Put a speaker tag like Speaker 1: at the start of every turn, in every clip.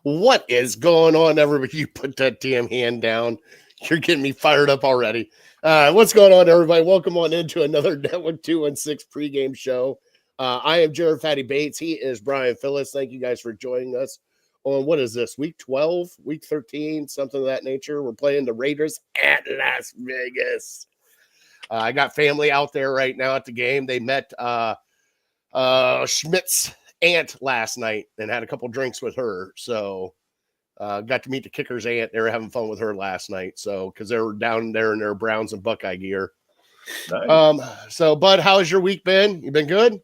Speaker 1: What is going on, everybody? You put that damn hand down. You're getting me fired up already. What's going on, everybody? Welcome on into another Network 216 pregame show. I am Jared Fatty Bates. He is Brian Phillips. Thank you guys for joining us on what is this, week 12, week 13, something of that nature. We're playing the Raiders at Las Vegas. I got family out there right now at the game. They met Schmidt's aunt last night and had a couple drinks with her. So got to meet the kicker's aunt. They were having fun with her last night. So because they were down there in their Browns and Buckeye gear.
Speaker 2: Nice.
Speaker 1: So Bud, how's your week been? You been good?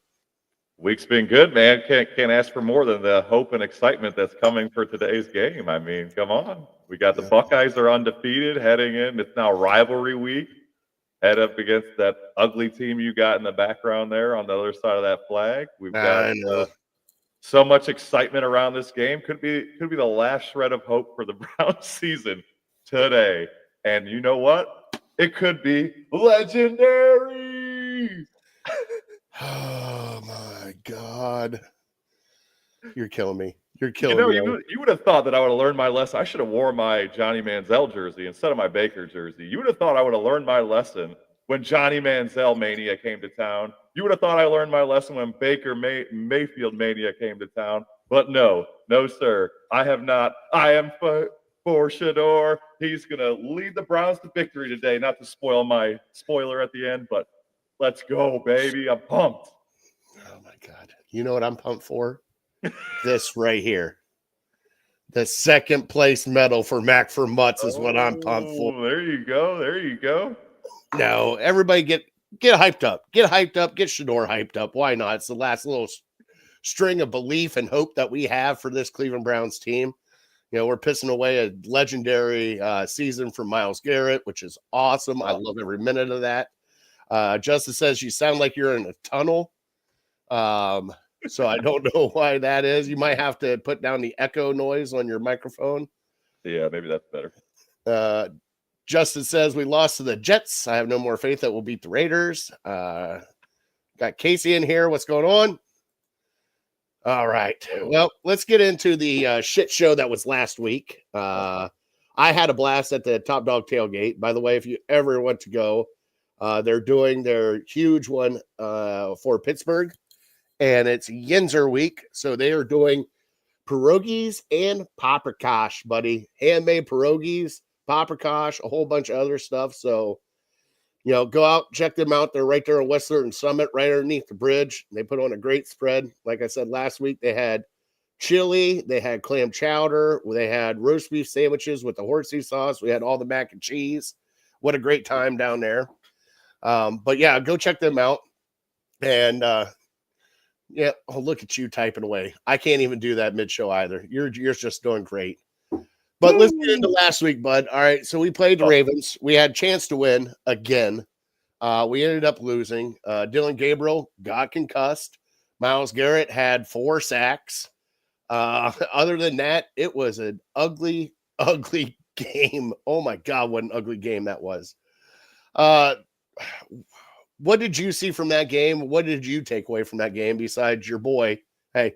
Speaker 2: Week's been good, man. Can't ask for more than the hope and excitement that's coming for today's game. I mean, come on. We got the Buckeyes are undefeated heading in. It's now rivalry week. Head up against that ugly team you got in the background there on the other side of that flag. We've got so much excitement around this game. Could be the last shred of hope for the Browns season today. And you know what? It could be legendary.
Speaker 1: Oh my God. You're killing me. You're killing me.
Speaker 2: You would have thought that I would have learned my lesson. I should have worn my Johnny Manziel jersey instead of my Baker jersey. You would have thought I would have learned my lesson when Johnny Manziel mania came to town. You would have thought I learned my lesson when Baker Mayfield mania came to town. But no, sir. I have not. I am for Shador. He's going to lead the Browns to victory today. Not to spoil my spoiler at the end, but let's go, baby. I'm pumped.
Speaker 1: Oh, my God. You know what I'm pumped for? This right here. The second place medal for Mac for Mutts is what I'm pumped for.
Speaker 2: There you go.
Speaker 1: No, everybody get hyped up. Get hyped up. Get Shador hyped up. Why not? It's the last little string of belief and hope that we have for this Cleveland Browns team. You know, we're pissing away a legendary season for Myles Garrett, which is awesome. I love every minute of that. Justice says you sound like you're in a tunnel. So I don't know why that is. You might have to put down the echo noise on your microphone.
Speaker 2: Yeah, maybe that's better.
Speaker 1: Justin says we lost to the Jets. I have no more faith that we'll beat the Raiders. Got Casey in here. What's going on? All right. Well, let's get into the shit show that was last week. I had a blast at the Top Dog Tailgate. By the way, if you ever want to go, they're doing their huge one for Pittsburgh. And it's Yinzer week, so they are doing pierogies and paprikash, buddy. Handmade pierogies, paprikash, a whole bunch of other stuff. So, you know, go out, check them out. They're right there on West Third and Summit, right underneath the bridge. They put on a great spread. Like I said last week, they had chili, they had clam chowder, they had roast beef sandwiches with the horsey sauce. We had all the mac and cheese. What a great time down there. But yeah, go check them out. And yeah, oh, look at you typing away. I can't even do that mid-show either. You're just doing great. But let's get into last week, bud. All right, so we played the Ravens. We had a chance to win again. We ended up losing. Dylan Gabriel got concussed. Myles Garrett had 4 sacks. Other than that, it was an ugly, ugly game. Oh, my God, what an ugly game that was. What did you see from that game? What did you take away from that game besides your boy? Hey,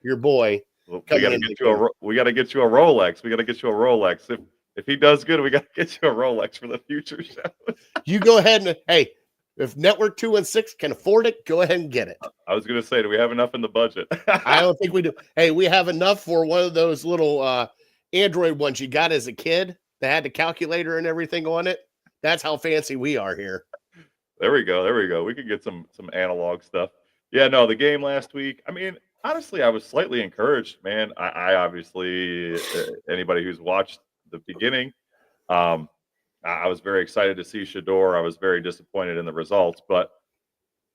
Speaker 1: your boy.
Speaker 2: Well, we got to get you a Rolex. We got to get you a Rolex. If he does good, we got to get you a Rolex for the future show.
Speaker 1: You go ahead and hey, if Network 216 can afford it, go ahead and get it.
Speaker 2: I was going to say, do we have enough in the budget?
Speaker 1: I don't think we do. Hey, we have enough for one of those little Android ones you got as a kid that had the calculator and everything on it. That's how fancy we are here.
Speaker 2: There we go. We could get some analog stuff. Yeah, no, the game last week. I mean, honestly, I was slightly encouraged, man. I obviously, anybody who's watched the beginning, I was very excited to see Shador. I was very disappointed in the results, but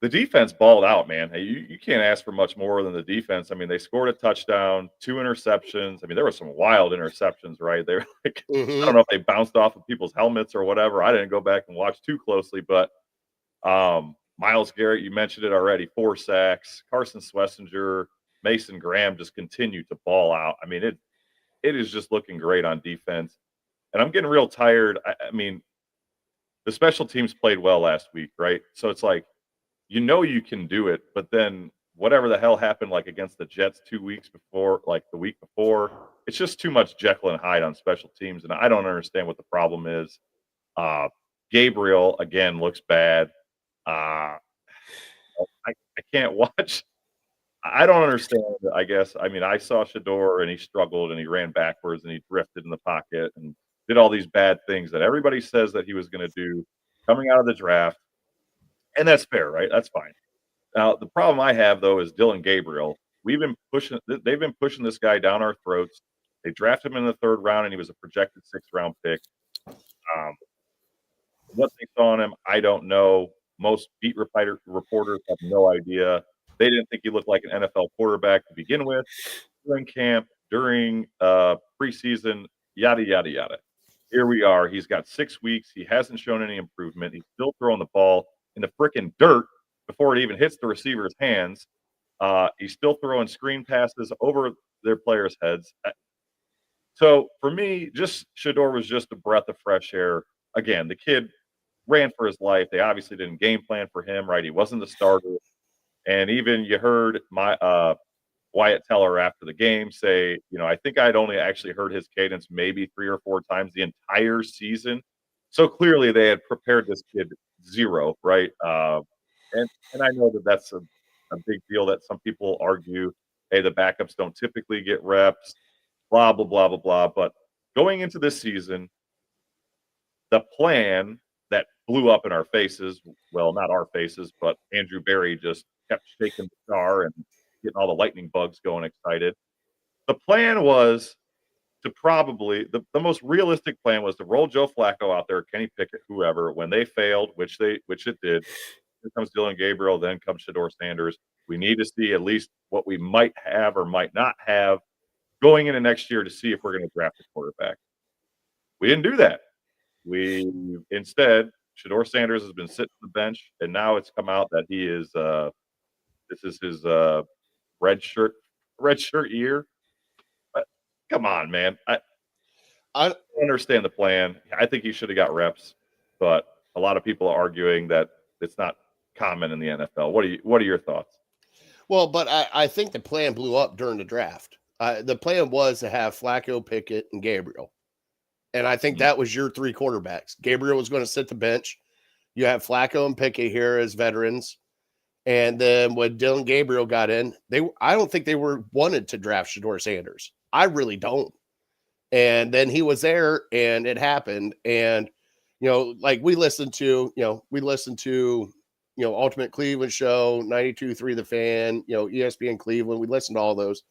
Speaker 2: the defense balled out, man. Hey, you can't ask for much more than the defense. I mean, they scored a touchdown, 2 interceptions. I mean, there were some wild interceptions, right? They were like, I don't know if they bounced off of people's helmets or whatever. I didn't go back and watch too closely, but Myles Garrett, you mentioned it already, 4 sacks. Carson Schlesinger, Mason Graham just continued to ball out. I mean, it is just looking great on defense. And I'm getting real tired. I mean, the special teams played well last week, right? So it's like, you know you can do it, but then whatever the hell happened like against the Jets 2 weeks before, like the week before. It's just too much Jekyll and Hyde on special teams, and I don't understand what the problem is. Gabriel again looks bad. I can't watch. I don't understand. I guess I mean I saw Shador and he struggled and he ran backwards and he drifted in the pocket and did all these bad things that everybody says that he was going to do coming out of the draft, and that's fair, right? That's fine. Now the problem I have though is Dylan Gabriel. We've been pushing. They've been pushing this guy down our throats. They drafted him in the 3rd round and he was a projected 6th-round pick. What they saw in him, I don't know. Most beat reporters have no idea. They didn't think he looked like an NFL quarterback to begin with. During camp, during preseason, yada, yada, yada. Here we are. He's got 6 weeks. He hasn't shown any improvement. He's still throwing the ball in the freaking dirt before it even hits the receiver's hands. He's still throwing screen passes over their players' heads. So for me, just Shador was just a breath of fresh air. Again, the kid ran for his life. They obviously didn't game plan for him, right? He wasn't the starter. And even you heard my Wyatt Teller after the game say, I think I'd only actually heard his cadence maybe 3 or 4 times the entire season. So clearly they had prepared this kid zero, right? And I know that that's a big deal that some people argue, hey, the backups don't typically get reps, blah, blah, blah, blah, blah. But going into this season, the plan that blew up in our faces, well, not our faces, but Andrew Berry just kept shaking the star and getting all the lightning bugs going excited. The plan was to probably, the most realistic plan was to roll Joe Flacco out there, Kenny Pickett, whoever. When they failed, which it did, here comes Dylan Gabriel, then comes Shador Sanders. We need to see at least what we might have or might not have going into next year to see if we're going to draft a quarterback. We didn't do that. We instead, Shador Sanders has been sitting on the bench, and now it's come out that he is this is his red shirt year. But come on, man. I don't understand the plan. I think he should have got reps, but a lot of people are arguing that it's not common in the NFL. What are your thoughts?
Speaker 1: Well, but I think the plan blew up during the draft. The plan was to have Flacco, Pickett, and Gabriel. And I think that was your 3 quarterbacks. Gabriel was going to sit the bench. You have Flacco and Pickett here as veterans. And then when Dylan Gabriel got in, I don't think they wanted to draft Shador Sanders. I really don't. And then he was there and it happened. And, like we listened to Ultimate Cleveland Show, 92.3 The Fan, ESPN Cleveland. We listened to all those.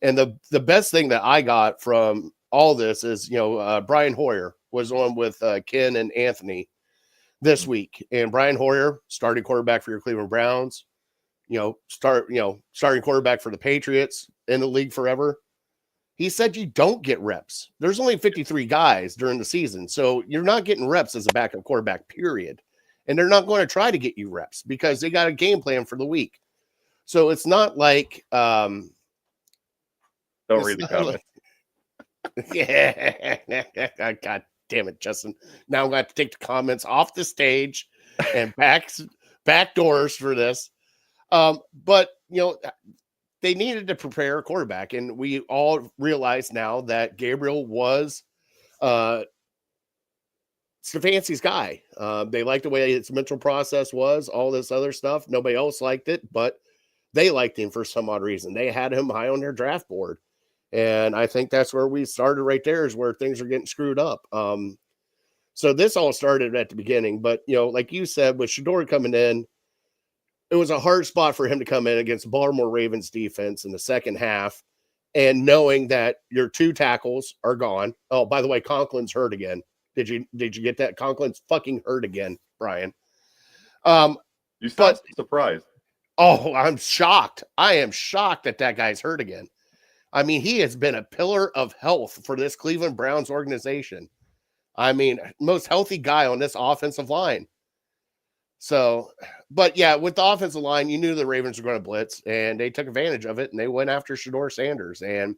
Speaker 1: And the best thing that I got from all this is, Brian Hoyer was on with Ken and Anthony this week. And Brian Hoyer, starting quarterback for your Cleveland Browns, starting quarterback for the Patriots, in the league forever. He said you don't get reps. There's only 53 guys during the season. So you're not getting reps as a backup quarterback, period. And they're not going to try to get you reps because they got a game plan for the week. So it's not like
Speaker 2: don't read the comments.
Speaker 1: Yeah. God damn it, Justin. Now I'm going to have to take the comments off the stage and back doors for this. But, they needed to prepare a quarterback. And we all realize now that Gabriel was Stefanski's guy. They liked the way his mental process was, all this other stuff. Nobody else liked it, but they liked him for some odd reason. They had him high on their draft board. And I think that's where we started right there, is where things are getting screwed up. So this all started at the beginning, but like you said, with Shador coming in, it was a hard spot for him to come in against Baltimore Ravens defense in the second half. And knowing that your 2 tackles are gone. Oh, by the way, Conklin's hurt again. Did you get that? Conklin's fucking hurt again, Brian.
Speaker 2: You sound surprised.
Speaker 1: Oh, I'm shocked. I am shocked that guy's hurt again. I mean, he has been a pillar of health for this Cleveland Browns organization. I mean, most healthy guy on this offensive line. So, but yeah, with the offensive line, you knew the Ravens were going to blitz, and they took advantage of it, and they went after Shador Sanders. And,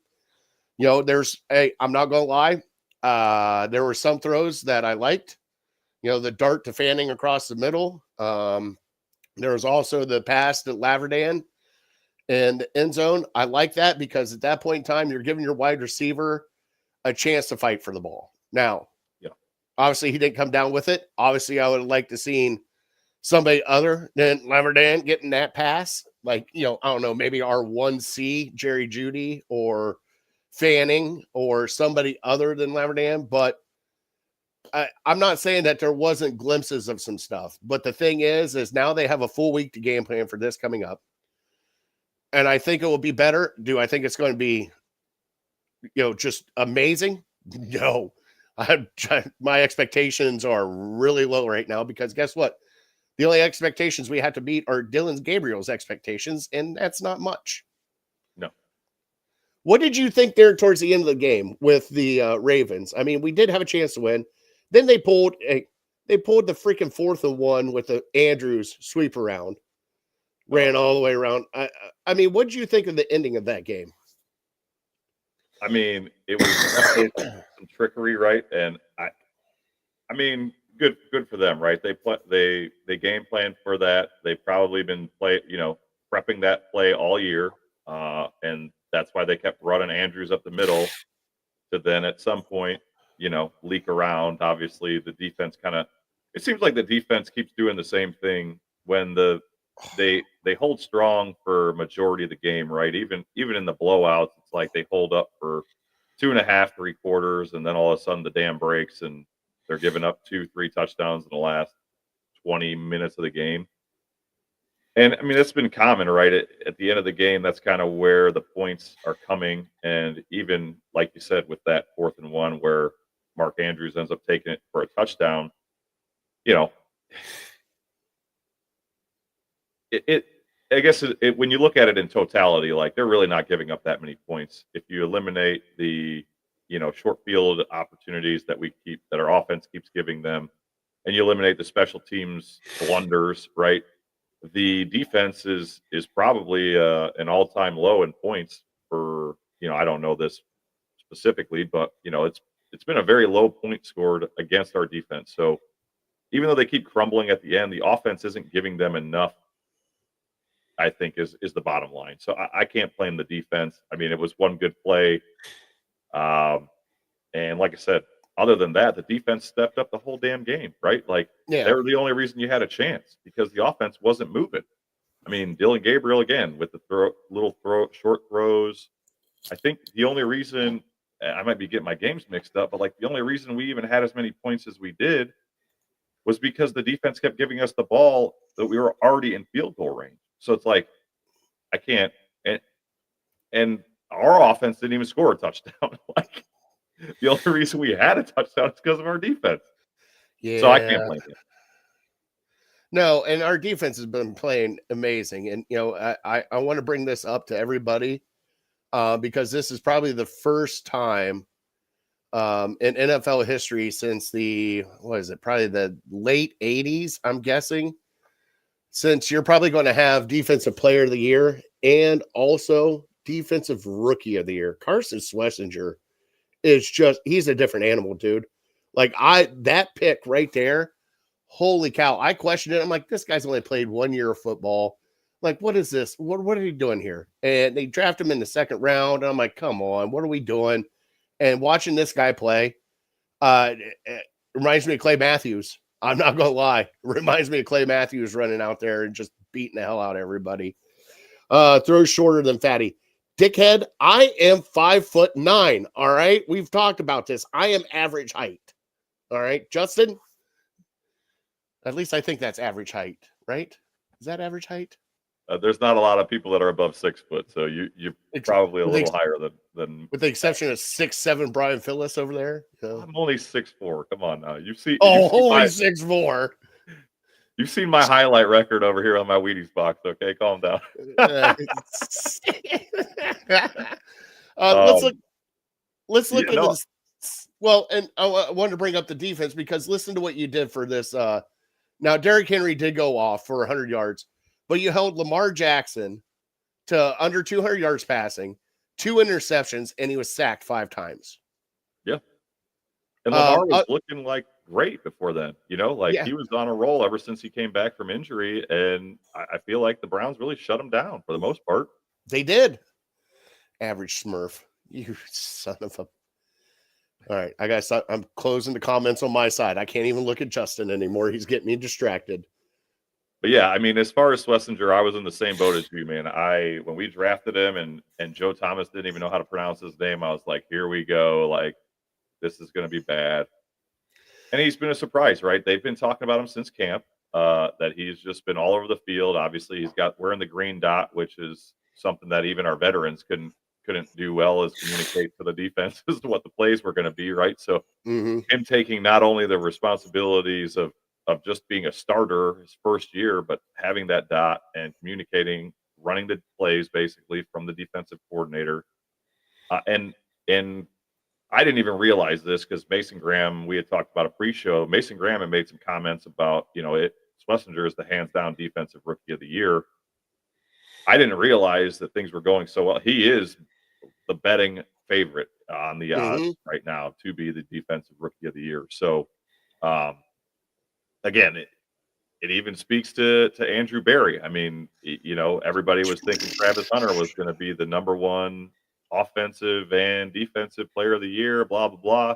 Speaker 1: I'm not going to lie. There were some throws that I liked. The dart to Fanning across the middle. There was also the pass to Laverdan in the end zone. I like that because at that point in time, you're giving your wide receiver a chance to fight for the ball. Now,
Speaker 2: Yeah.
Speaker 1: obviously, he didn't come down with it. Obviously, I would have liked to seen somebody other than Leverdan getting that pass. Like, I don't know, maybe our 1C, Jerry Jeudy or Fanning or somebody other than Leverdan. But I'm not saying that there wasn't glimpses of some stuff. But the thing is now they have a full week to game plan for this coming up. And I think it will be better. Do I think it's going to be, just amazing? No. My expectations are really low right now because guess what? The only expectations we have to beat are Dylan Gabriel's expectations, and that's not much.
Speaker 2: No.
Speaker 1: What did you think there towards the end of the game with the Ravens? I mean, we did have a chance to win. Then they pulled the freaking 4th and 1 with the Andrews sweep around, ran all the way around. I mean, what did you think of the ending of that game?
Speaker 2: I mean, it was definitely some trickery, right? And I mean, good for them, right? They game planned for that. They've probably been prepping that play all year, and that's why they kept running Andrews up the middle to then at some point, leak around. Obviously, the defense it seems like the defense keeps doing the same thing when they hold strong for majority of the game, right? Even in the blowouts, it's like they hold up for 2.5, 3 quarters, and then all of a sudden the dam breaks and they're giving up 2-3 touchdowns in the last 20 minutes of the game. And I mean, that's been common, right? At the end of the game, that's kind of where the points are coming. And even like you said, with that 4th and 1 where Mark Andrews ends up taking it for a touchdown, I guess when you look at it in totality, like they're really not giving up that many points. If you eliminate the short field opportunities that our offense keeps giving them, and you eliminate the special teams blunders, right? The defense is probably an all-time low in points for I don't know this specifically, but it's been a very low point scored against our defense. So even though they keep crumbling at the end, the offense isn't giving them enough, I think is the bottom line. So I can't blame the defense. I mean, it was one good play. And like I said, other than that, the defense stepped up the whole damn game, right? Like they were the only reason you had a chance because the offense wasn't moving. I mean, Dylan Gabriel again with the short throws. I think the only reason I might be getting my games mixed up, but like the only reason we even had as many points as we did was because the defense kept giving us the ball that we were already in field goal range. So it's like I can't, and our offense didn't even score a touchdown. Like the only reason we had a touchdown is because of our defense. Yeah. So I can't blame it.
Speaker 1: No, and our defense has been playing amazing. And I want to bring this up to everybody because this is probably the first time in NFL history since probably the late 80s, I'm guessing, since you're probably going to have Defensive Player of the Year and also Defensive Rookie of the Year. Carson Schlesinger he's a different animal, dude. Like that pick right there, holy cow. I questioned it. I'm like, this guy's only played 1 year of football. Like, what is this? What are you doing here? And they draft him in the 2nd round. And I'm like, come on, what are we doing? And watching this guy play, it reminds me of Clay Matthews. I'm not going to lie. It reminds me of Clay Matthews running out there and just beating the hell out of everybody. Throws shorter than Fatty. Dickhead, I am 5'9". All right. We've talked about this. I am average height. All right. Justin, at least I think that's average height, right? Is that average height?
Speaker 2: There's not a lot of people that are above 6 foot. So you're probably a little higher than.
Speaker 1: With the exception of 6'7" Brian Phillips over there.
Speaker 2: I'm only 6'4". Come on now. You've seen.
Speaker 1: Only 6'4".
Speaker 2: You've seen my highlight record over here on my Wheaties box. Okay, calm down.
Speaker 1: Let's look into this. Well, and I wanted to bring up the defense because listen to what you did for this. Now, Derrick Henry did go off for 100 yards, but you held Lamar Jackson to under 200 yards passing, 2 interceptions, and he was sacked 5 times.
Speaker 2: Yeah. And Lamar was looking like great before then, he was on a roll ever since he came back from injury. And I feel like the Browns really shut him down for the most part.
Speaker 1: They did. Average Smurf. You son of a. All right. I'm closing the comments on my side. I can't even look at Justin anymore. He's getting me distracted.
Speaker 2: But yeah, I mean, as far as Schlesinger, I was in the same boat as you, man. When we drafted him and Joe Thomas didn't even know how to pronounce his name, I was like, here we go. Like, this is going to be bad. And he's been a surprise, right? They've been talking about him since camp, that he's just been all over the field. Obviously, wearing the green dot, which is something that even our veterans couldn't do well, is communicate to the defense as to what the plays were going to be, right? So him taking not only the responsibilities of just being a starter his first year, but having that dot and communicating, running the plays basically from the defensive coordinator. And I didn't even realize this because Mason Graham, we had talked about a pre-show. Mason Graham had made some comments about, Schlesinger is the hands-down defensive rookie of the year. I didn't realize that things were going so well. He is the betting favorite on the odds right now to be the defensive rookie of the year. So, again, it even speaks to Andrew Berry. I mean, everybody was thinking Travis Hunter was going to be the number one offensive and defensive player of the year, blah, blah, blah.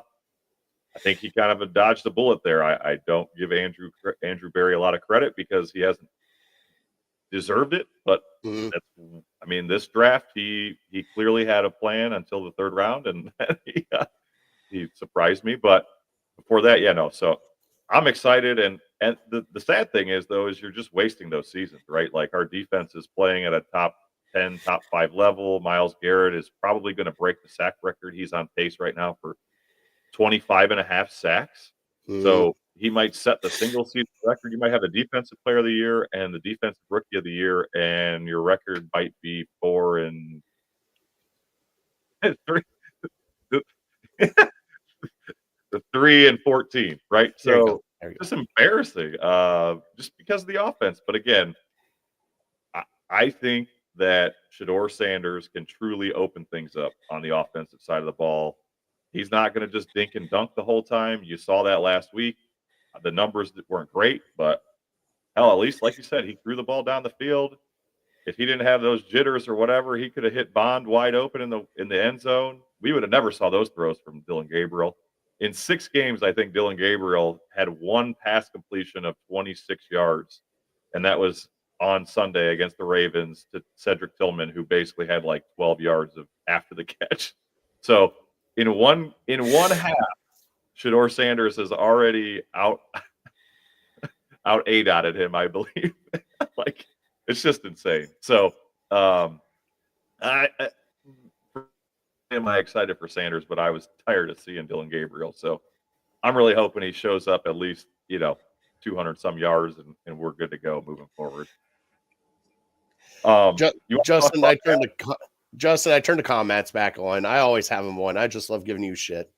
Speaker 2: I think he kind of dodged a bullet there. I don't give Andrew Berry a lot of credit because he hasn't deserved it. But this draft, he clearly had a plan until the third round, and he surprised me. But before that, So I'm excited, and the sad thing is you're just wasting those seasons, right? Like our defense is playing at a top 10, top 5 level. Myles Garrett is probably going to break the sack record. He's on pace right now for 25.5 sacks. So he might set the single season record. You might have the defensive player of the year and the defensive rookie of the year, and your record might be 4 and 3. The 3 and 14, right? So just embarrassing, just because of the offense. But again, I think that Shedeur Sanders can truly open things up on the offensive side of the ball. He's not going to just dink and dunk the whole time. You saw that last week. The numbers weren't great, but hell, at least, like you said, he threw the ball down the field. If he didn't have those jitters or whatever, he could have hit Bond wide open in the end zone. We would have never saw those throws from Dillon Gabriel. In 6 games, I think Dillon Gabriel had 1 pass completion of 26 yards, and that was on Sunday against the Ravens to Cedric Tillman, who basically had like 12 yards of after the catch. So in one half, Shedeur Sanders has already out ADOT'd him, I believe. Like, it's just insane. So am I excited for Sanders, but I was tired of seeing Dillon Gabriel. So I'm really hoping he shows up at least, 200 some yards and we're good to go moving forward.
Speaker 1: Justin, I turned the comments back on. I always have them on. I just love giving you shit.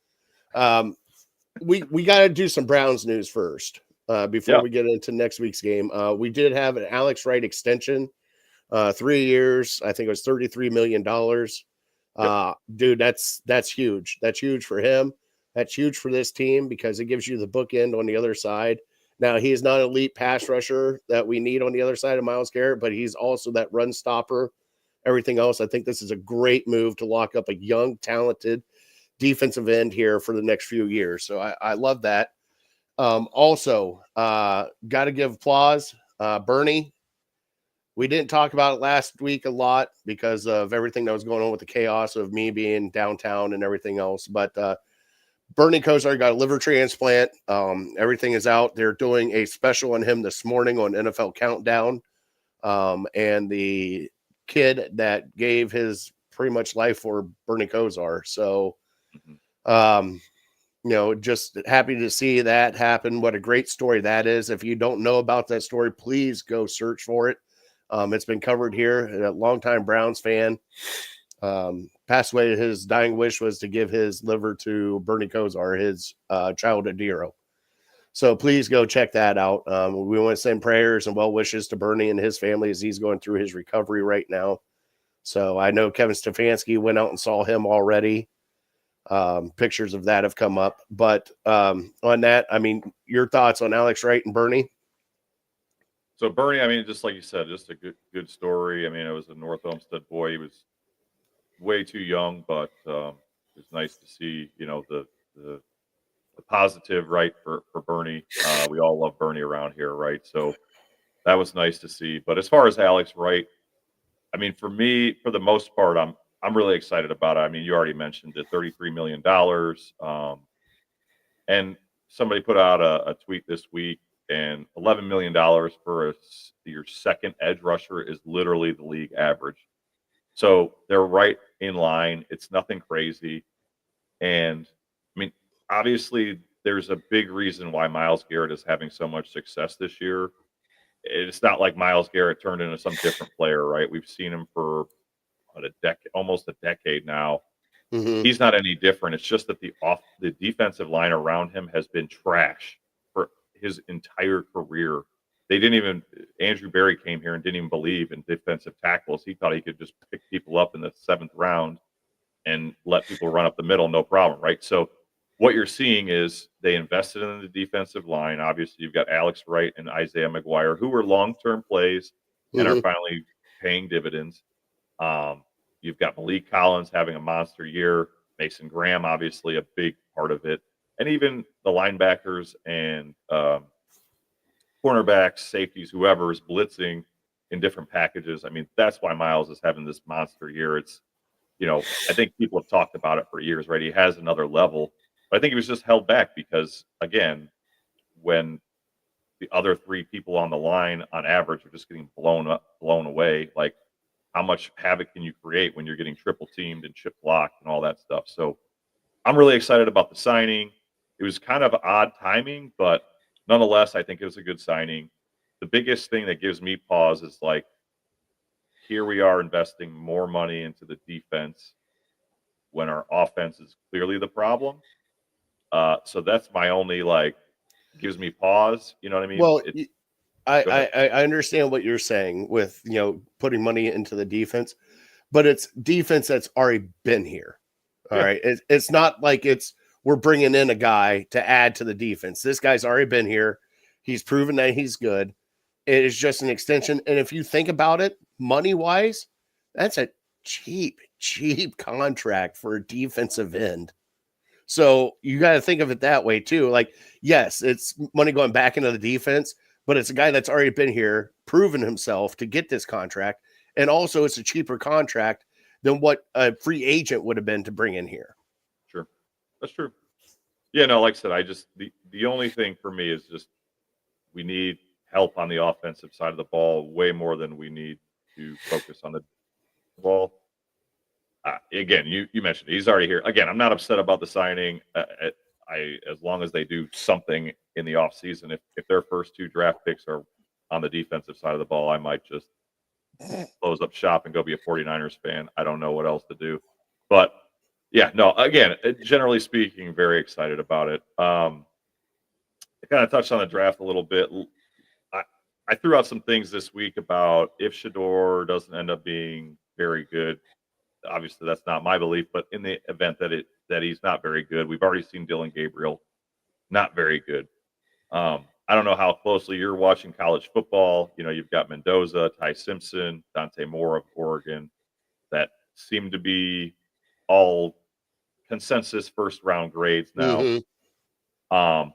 Speaker 1: We got to do some Browns news first before we get into next week's game. We did have an Alex Wright extension, 3 years. I think it was $33 million. Dude, that's huge. That's huge for him. That's huge for this team because it gives you the bookend on the other side. Now, he is not an elite pass rusher that we need on the other side of Myles Garrett, but he's also that run stopper. Everything else, I think this is a great move to lock up a young, talented defensive end here for the next few years. So I love that. Also, got to give applause. Bernie, we didn't talk about it last week a lot because of everything that was going on with the chaos of me being downtown and everything else. But Bernie Kosar got a liver transplant. Everything is out. They're doing a special on him this morning on NFL Countdown. And the kid that gave his pretty much life for Bernie Kosar. So, just happy to see that happen. What a great story that is. If you don't know about that story, please go search for it. It's been covered here. A longtime Browns fan passed away. His dying wish was to give his liver to Bernie Kosar, his childhood hero. So please go check that out. We want to send prayers and well wishes to Bernie and his family as he's going through his recovery right now. So I know Kevin Stefanski went out and saw him already. Pictures of that have come up. But on that, I mean, your thoughts on Alex Wright and Bernie?
Speaker 2: So Bernie, I mean, just like you said, just a good story. I mean, it was a North Olmsted boy. He was way too young, but it was nice to see, the positive, right, for Bernie. We all love Bernie around here, right? So that was nice to see. But as far as Alex Wright, I mean, for me, for the most part, I'm really excited about it. I mean, you already mentioned it, $33 million. And somebody put out a tweet this week, and $11 million for your second edge rusher is literally the league average. So they're right in line. It's nothing crazy. And I mean, obviously, there's a big reason why Myles Garrett is having so much success this year. It's not like Myles Garrett turned into some different player, right? We've seen him for almost a decade now.
Speaker 1: Mhm.
Speaker 2: He's not any different. It's just that the defensive line around him has been trash for his entire career. They didn't even Andrew Berry came here and didn't even believe in defensive tackles. He thought he could just pick people up in the 7th round and let people run up the middle, no problem, right? So what you're seeing is they invested in the defensive line. Obviously, you've got Alex Wright and Isaiah McGuire, who were long-term plays and are
Speaker 1: Mhm.
Speaker 2: finally paying dividends. You've got Malik Collins having a monster year. Mason Graham, obviously, a big part of it. And even the linebackers and cornerbacks, safeties, whoever is blitzing in different packages. I mean, that's why Myles is having this monster year. It's, I think people have talked about it for years, right? He has another level. But I think he was just held back because, again, when the other 3 people on the line on average are just getting blown away, like, how much havoc can you create when you're getting triple teamed and chip blocked and all that stuff? So I'm really excited about the signing. It was kind of odd timing, but nonetheless, I think it was a good signing. The biggest thing that gives me pause is like, here we are investing more money into the defense when our offense is clearly the problem. So that's my only gives me pause. You know what I mean?
Speaker 1: Well, I,
Speaker 2: Go
Speaker 1: I
Speaker 2: ahead.
Speaker 1: I understand what you're saying with putting money into the defense, but it's defense that's already been here. All
Speaker 2: Yeah,
Speaker 1: right, it's not like we're bringing in a guy to add to the defense. This guy's already been here. He's proven that he's good. It is just an extension. And if you think about it, money wise, that's a cheap contract for a defensive end. So you got to think of it that way too. Like, yes, it's money going back into the defense, but it's a guy that's already been here, proven himself to get this contract. And also, it's a cheaper contract than what a free agent would have been to bring in here.
Speaker 2: sure. That's true. Yeah, no, like I said, the only thing for me is just we need help on the offensive side of the ball way more than we need to focus on the ball. Again, you mentioned it. He's already here. Again, I'm not upset about the signing. As long as they do something in the offseason, if their first 2 draft picks are on the defensive side of the ball, I might just close up shop and go be a 49ers fan. I don't know what else to do. But yeah, no, again, generally speaking, very excited about it. I kind of touched on the draft a little bit. I, I threw out some things this week about if Shador doesn't end up being very good. Obviously, that's not my belief, but in the event that he's not very good, we've already seen Dylan Gabriel not very good. I don't know how closely you're watching college football. You've got Mendoza, Ty Simpson, Dante Moore of Oregon that seem to be all consensus first round grades now.
Speaker 1: Mm-hmm.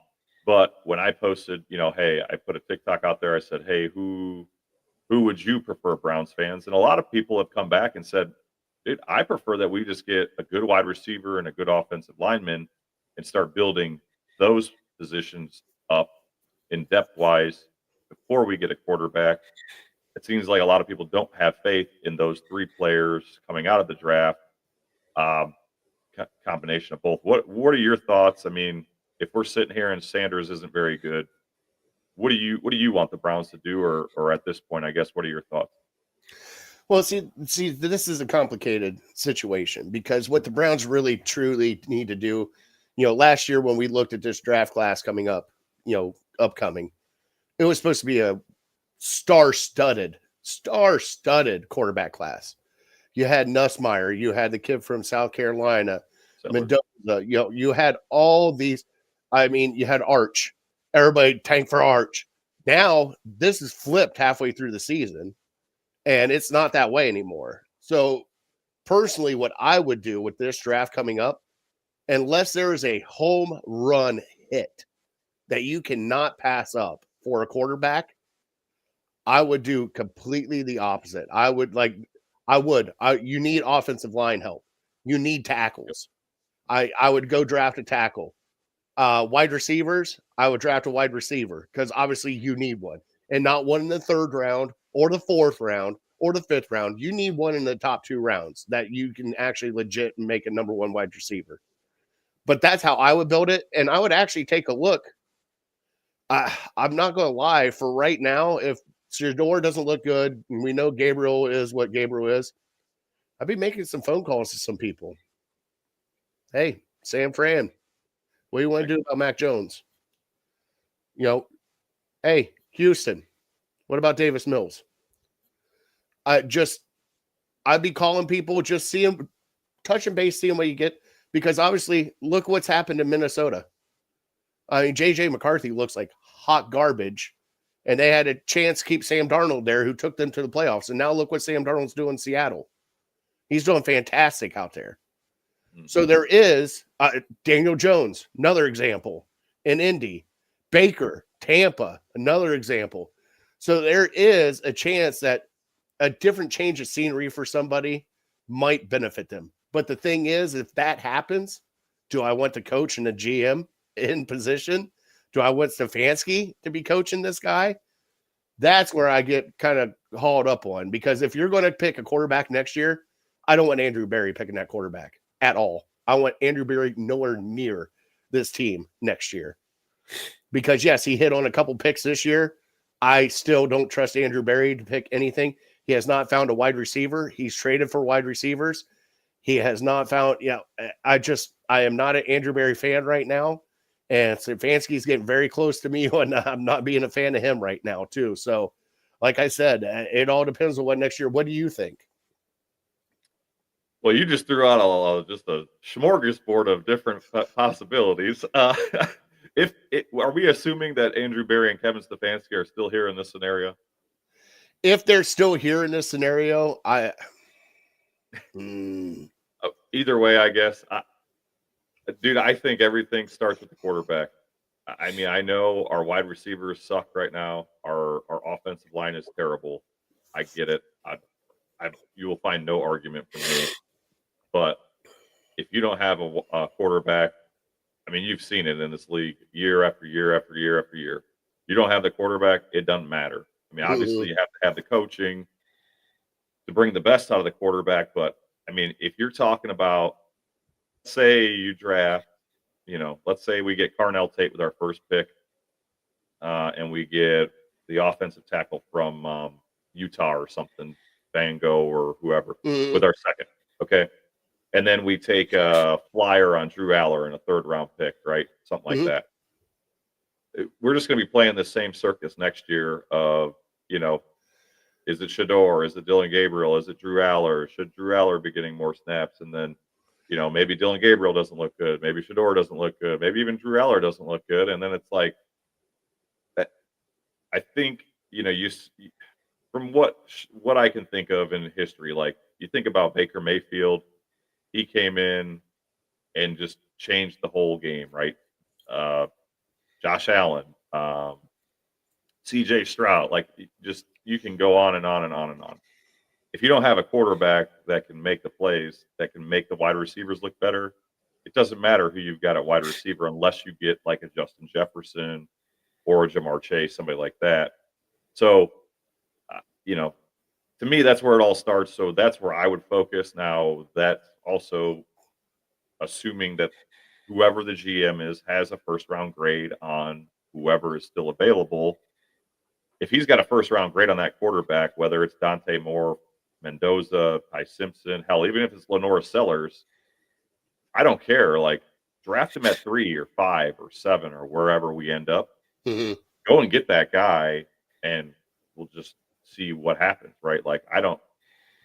Speaker 2: But when I posted, hey, I put a TikTok out there. I said, hey, who would you prefer, Browns fans? And a lot of people have come back and said, dude, I prefer that we just get a good wide receiver and a good offensive lineman and start building those positions up in depth wise before we get a quarterback. It seems like a lot of people don't have faith in those 3 players coming out of the draft. Combination of both. What are your thoughts? I mean, if we're sitting here and Sanders isn't very good, what do you want the Browns to do, or at this point, I guess, what are your thoughts?
Speaker 1: Well, see, this is a complicated situation because what the Browns really truly need to do, last year when we looked at this draft class coming up, upcoming, it was supposed to be a star-studded quarterback class. You had Nussmeier, you had the kid from South Carolina,
Speaker 2: Settlers.
Speaker 1: Mendoza, you had all these. I mean, you had Arch. Everybody tank for Arch. Now this is flipped halfway through the season, and it's not that way anymore. So personally, what I would do with this draft coming up, unless there is a home run hit that you cannot pass up for a quarterback, I would do completely the opposite. You need offensive line help. You need tackles. I would go draft a tackle. Wide receivers, I would draft a wide receiver because obviously you need one, and not one in the third round or the fourth round or the fifth round. You need one in the top 2 rounds that you can actually legit make a number one wide receiver. But that's how I would build it, and I would actually take a look. I'm not going to lie. For right now, if Shador doesn't look good, and we know Gabriel is what Gabriel is, I'd be making some phone calls to some people. Hey, Sam Fran, what do you want to do about Mac Jones? Hey, Houston, what about Davis Mills? I'd be calling people, just see them, touching base, seeing what you get, because obviously, look what's happened in Minnesota. I mean, JJ McCarthy looks like hot garbage, and they had a chance to keep Sam Darnold there, who took them to the playoffs. And now look what Sam Darnold's doing in Seattle. He's doing fantastic out there. So there is Daniel Jones, another example, in Indy. Baker, Tampa, another example. So there is a chance that a different change of scenery for somebody might benefit them. But the thing is, if that happens, do I want the coach and the GM in position? Do I want Stefanski to be coaching this guy? That's where I get kind of hauled up on, because if you're going to pick a quarterback next year, I don't want Andrew Berry picking that quarterback at all. I want Andrew Berry nowhere near this team next year, because yes, he hit on a couple picks this year. I still don't trust Andrew Berry to pick anything. He has not found a wide receiver. He's traded for wide receivers. He has not found, I am not an Andrew Berry fan right now. And Stefanski's getting very close to me, and I'm not being a fan of him right now, too. So, like I said, it all depends on what next year. What do you think?
Speaker 2: Well, you just threw out just a smorgasbord of different possibilities. Are we assuming that Andrew Berry and Kevin Stefanski are still here in this scenario?
Speaker 1: If they're still here in this scenario,
Speaker 2: either way, I guess. Dude, I think everything starts with the quarterback. I mean, I know our wide receivers suck right now. Our offensive line is terrible. I get it. You will find no argument from me. But if you don't have a quarterback, I mean, you've seen it in this league year after year after year after year. You don't have the quarterback, it doesn't matter. I mean, obviously, you have to have the coaching to bring the best out of the quarterback. But, I mean, if you're talking about, say you draft, let's say we get Carnell Tate with our first pick, and we get the offensive tackle from Utah or something, Bango or whoever, with our second. Okay. And then we take a flyer on Drew Aller in a third-round pick, right? Something like that. We're just going to be playing the same circus next year of, is it Shador? Is it Dylan Gabriel? Is it Drew Aller? Should Drew Aller be getting more snaps? And then, maybe Dylan Gabriel doesn't look good. Maybe Shador doesn't look good. Maybe even Drew Aller doesn't look good. And then it's like, I think, from what I can think of in history, like you think about Baker Mayfield, he came in and just changed the whole game, right? Josh Allen, CJ Stroud, like you can go on and on and on and on. If you don't have a quarterback that can make the plays, that can make the wide receivers look better, it doesn't matter who you've got at wide receiver unless you get like a Justin Jefferson or a Jamar Chase, somebody like that. So, to me, that's where it all starts. So that's where I would focus. Now, that's also assuming that whoever the GM is has a first-round grade on whoever is still available. If he's got a first-round grade on that quarterback, whether it's Dante Moore, Mendoza, Ty Simpson, hell, even if it's Lenore Sellers, I don't care. Like, draft him at 3 or 5 or 7 or wherever we end up. Go and get that guy, and we'll just see what happens, right? Like,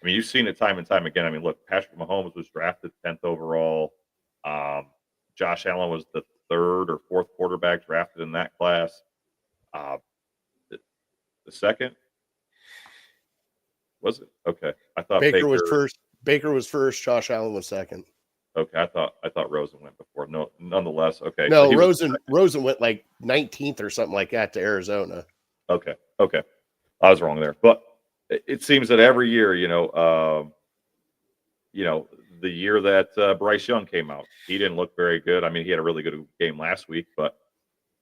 Speaker 2: you've seen it time and time again. I mean, look, Patrick Mahomes was drafted 10th overall. Josh Allen was the 3rd or 4th quarterback drafted in that class. The second? Was it? Okay. I thought
Speaker 1: Baker was first. Baker was first. Josh Allen was second.
Speaker 2: Okay, I thought Rosen went before. No, nonetheless. Okay.
Speaker 1: No,
Speaker 2: So
Speaker 1: Rosen went like 19th or something like that to Arizona.
Speaker 2: Okay. I was wrong there. But it seems that every year, the year that Bryce Young came out, he didn't look very good. I mean, he had a really good game last week, but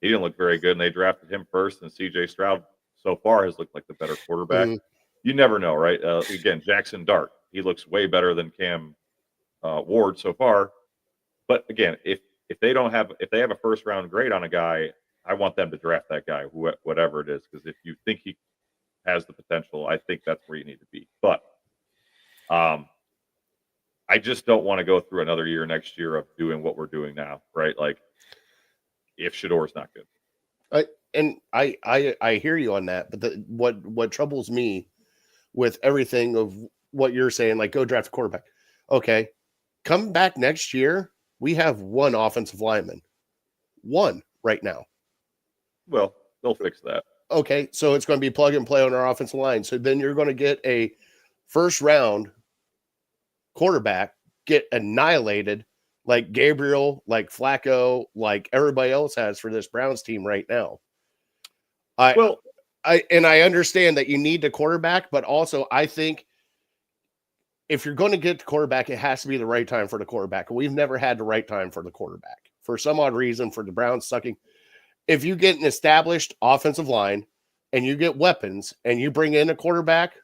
Speaker 2: he didn't look very good, and they drafted him first. And C.J. Stroud so far has looked like the better quarterback.
Speaker 1: Mhm.
Speaker 2: You never know, right? Again, Jackson Dart, he looks way better than Cam Ward so far. But again, if they have a first round grade on a guy, I want them to draft that guy, whatever it is, because if you think he has the potential, I think that's where you need to be. But I just don't want to go through another year next year of doing what we're doing now, right? Like if Shador's not good.
Speaker 1: I hear you on that, but what troubles me with everything of what you're saying, like go draft a quarterback. Okay, come back next year, we have one offensive lineman, one right now.
Speaker 2: Well, they'll fix that.
Speaker 1: Okay, so it's going to be plug and play on our offensive line. So then you're going to get a first round quarterback get annihilated like Gabriel, like Flacco, like everybody else has for this Browns team right now. I understand that you need the quarterback, but also I think if you're going to get the quarterback, it has to be the right time for the quarterback. We've never had the right time for the quarterback for some odd reason for the Browns sucking. If you get an established offensive line and you get weapons and you bring in a quarterback,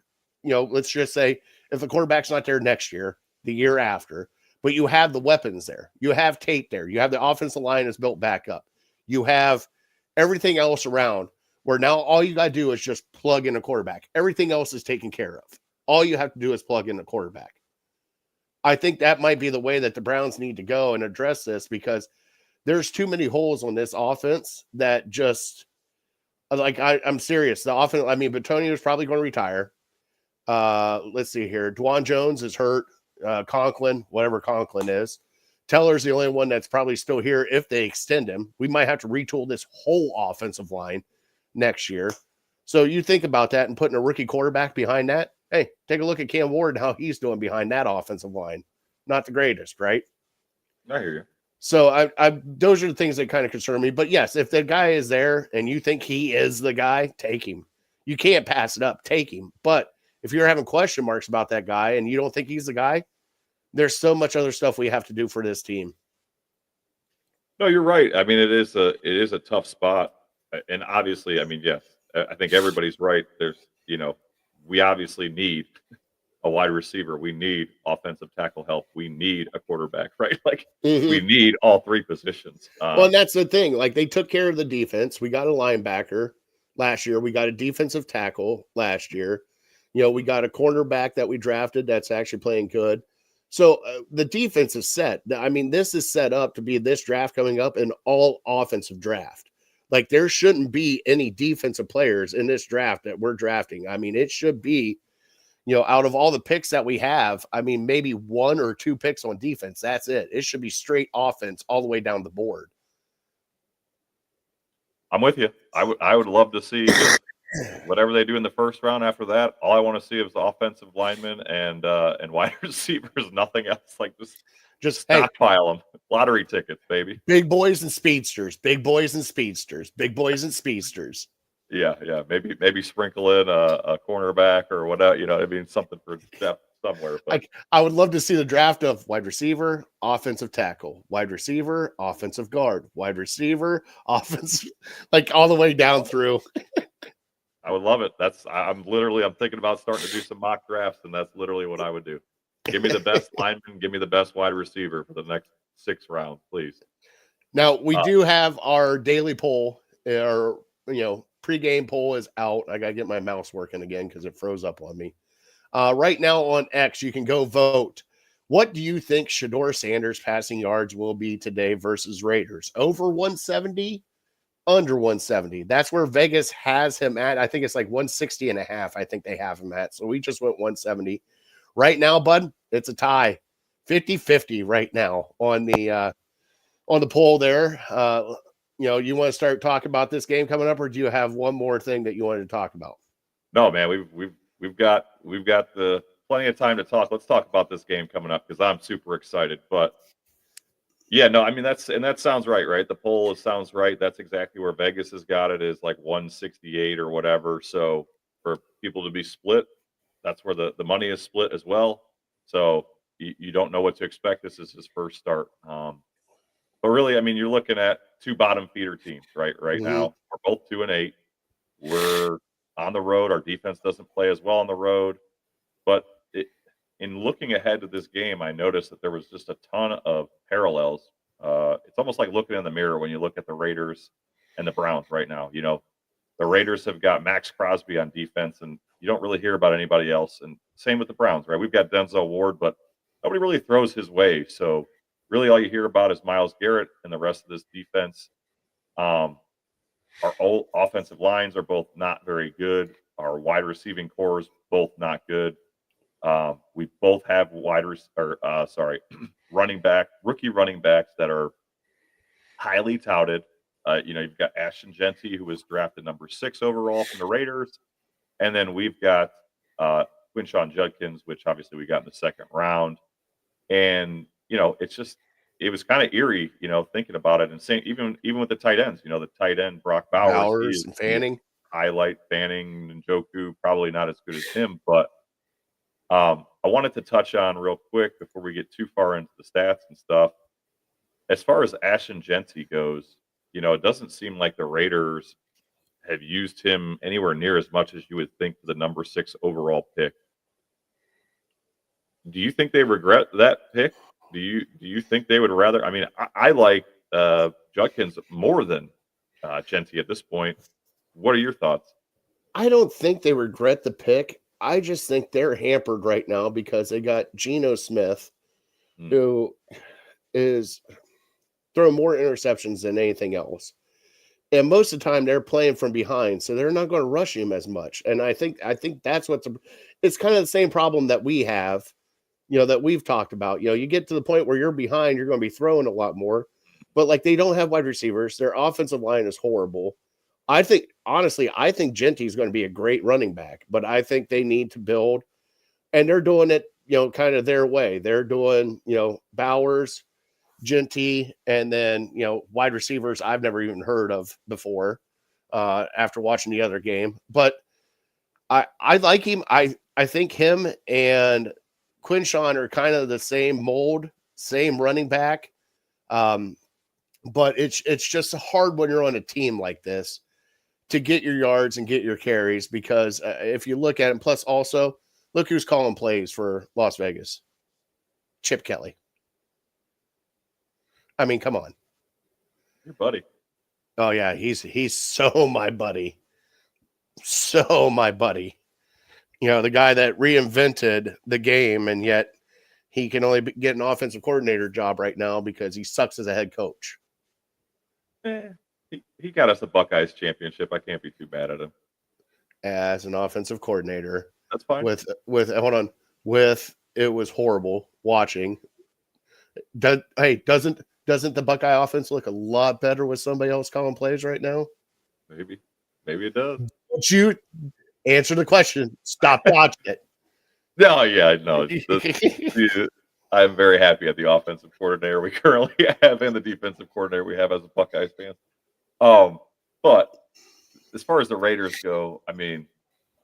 Speaker 1: let's just say if the quarterback's not there next year, the year after, but you have the weapons there, you have Tate there, you have the offensive line is built back up, you have everything else around where now all you got to do is just plug in a quarterback. Everything else is taken care of. All you have to do is plug in the quarterback. I think that might be the way that the Browns need to go and address this because there's too many holes on this offense that just like I'm serious. The offense, I mean, Bitonio is probably going to retire. Let's see here. Dwan Jones is hurt. Conklin, whatever Conklin is. Teller's the only one that's probably still here if they extend him. We might have to retool this whole offensive line next year. So you think about that and putting a rookie quarterback behind that. Hey, take a look at Cam Ward and how he's doing behind that offensive line. Not the greatest, right?
Speaker 2: I hear you.
Speaker 1: So those are the things that kind of concern me. But yes, if the guy is there and you think he is the guy, take him. You can't pass it up. Take him. But if you're having question marks about that guy and you don't think he's the guy, there's so much other stuff we have to do for this team.
Speaker 2: No, you're right. I mean, it is a tough spot. And obviously, I mean, yes, I think everybody's right. There's, we obviously need a wide receiver. We need offensive tackle help. We need a quarterback, right? Like we need all three positions.
Speaker 1: Well, and that's the thing. Like they took care of the defense. We got a linebacker last year. We got a defensive tackle last year. We got a cornerback that we drafted that's actually playing good. So the defense is set. I mean, this is set up to be this draft coming up an all offensive draft. Like there shouldn't be any defensive players in this draft that we're drafting. I mean, it should be, out of all the picks that we have, I mean, maybe one or two picks on defense. That's it. It should be straight offense all the way down the board.
Speaker 2: I'm with you. I would love to see whatever they do in the first round after that. All I want to see is the offensive linemen and wide receivers, nothing else. Like just stockpile them. Lottery tickets, baby.
Speaker 1: Big boys and speedsters. Big boys and speedsters. Big boys and speedsters.
Speaker 2: Yeah. Maybe sprinkle in a cornerback or whatever. I mean, something for depth somewhere. But
Speaker 1: I would love to see the draft of wide receiver, offensive tackle, wide receiver, offensive guard, wide receiver, offensive, like all the way down through.
Speaker 2: I would love it. I'm thinking about starting to do some mock drafts, and that's literally what I would do. Give me the best lineman, give me the best wide receiver for the next 6 rounds, please.
Speaker 1: Now we do have our daily poll. Our pregame poll is out. I gotta get my mouse working again because it froze up on me. Right now on X, you can go vote. What do you think Shedeur Sanders passing yards will be today versus Raiders? Over 170? Under 170. That's where Vegas has him at. I think it's like 160 and a half. I think they have him at. So we just went 170. Right now, bud, it's a tie. 50-50 right now on the poll there. You want to start talking about this game coming up, or do you have one more thing that you wanted to talk about?
Speaker 2: No, man, we've got the plenty of time to talk. Let's talk about this game coming up because I'm super excited. But yeah, no, I mean that sounds right, right? The poll sounds right. That's exactly where Vegas has got it is like 168 or whatever. So for people to be split, that's where the money is split as well. So you don't know what to expect. This is his first start. But really, I mean, you're looking at two bottom feeder teams, right? Right
Speaker 1: Mm-hmm.
Speaker 2: now, we're both 2-8. We're on the road. Our defense doesn't play as well on the road. But in looking ahead to this game, I noticed that there was just a ton of parallels. It's almost like looking in the mirror when you look at the Raiders and the Browns right now. You know, the Raiders have got Max Crosby on defense, and you don't really hear about anybody else. And same with the Browns, right? We've got Denzel Ward, but nobody really throws his way. So really, all you hear about is Myles Garrett and the rest of this defense. Our old offensive lines are both not very good. Our wide receiving core is both not good. We both have rookie running backs that are highly touted. You've got Ashton Genty, who was drafted number 6 overall from the Raiders, and then we've got Quinshon Judkins, which obviously we got in the second round. And it was kind of eerie, thinking about it, and saying even with the tight ends, the tight end Brock Bowers,
Speaker 1: Bowers and Fanning.
Speaker 2: Highlight Fanning and Njoku, probably not as good as him, but I wanted to touch on real quick before we get too far into the stats and stuff. As far as Ashton Genty goes, it doesn't seem like the Raiders have used him anywhere near as much as you would think for the number 6 overall pick. Do you think they regret that pick? Do you think they would rather? I mean, I like Judkins more than Genty at this point. What are your thoughts?
Speaker 1: I don't think they regret the pick. I just think they're hampered right now because they got Geno Smith, who is throwing more interceptions than anything else. And most of the time they're playing from behind, so they're not going to rush him as much. And I think that's it's kind of the same problem that we have, that we've talked about. You get to the point where you're behind, you're going to be throwing a lot more. But like they don't have wide receivers. Their offensive line is horrible. I think Genty is going to be a great running back, but I think they need to build, and they're doing it, kind of their way. They're doing, Bowers, Genty, and then, wide receivers I've never even heard of before after watching the other game. But I like him. I think him and Quinshon are kind of the same mold, same running back. But it's just hard when you're on a team like this to get your yards and get your carries, because if you look at it, plus also look who's calling plays for Las Vegas. Chip Kelly. I mean, come on.
Speaker 2: Your buddy.
Speaker 1: Oh yeah, he's so my buddy. So my buddy. The guy that reinvented the game, and yet he can only get an offensive coordinator job right now because he sucks as a head coach.
Speaker 2: He got us a Buckeyes championship. I can't be too bad at him.
Speaker 1: As an offensive coordinator.
Speaker 2: That's fine.
Speaker 1: With it was horrible watching. Doesn't the Buckeye offense look a lot better with somebody else calling plays right now?
Speaker 2: Maybe it does.
Speaker 1: Don't you answer the question? Stop watching it.
Speaker 2: No, yeah, no. I'm very happy at the offensive coordinator we currently have and the defensive coordinator we have as a Buckeyes fan. But as far as the Raiders go, I mean,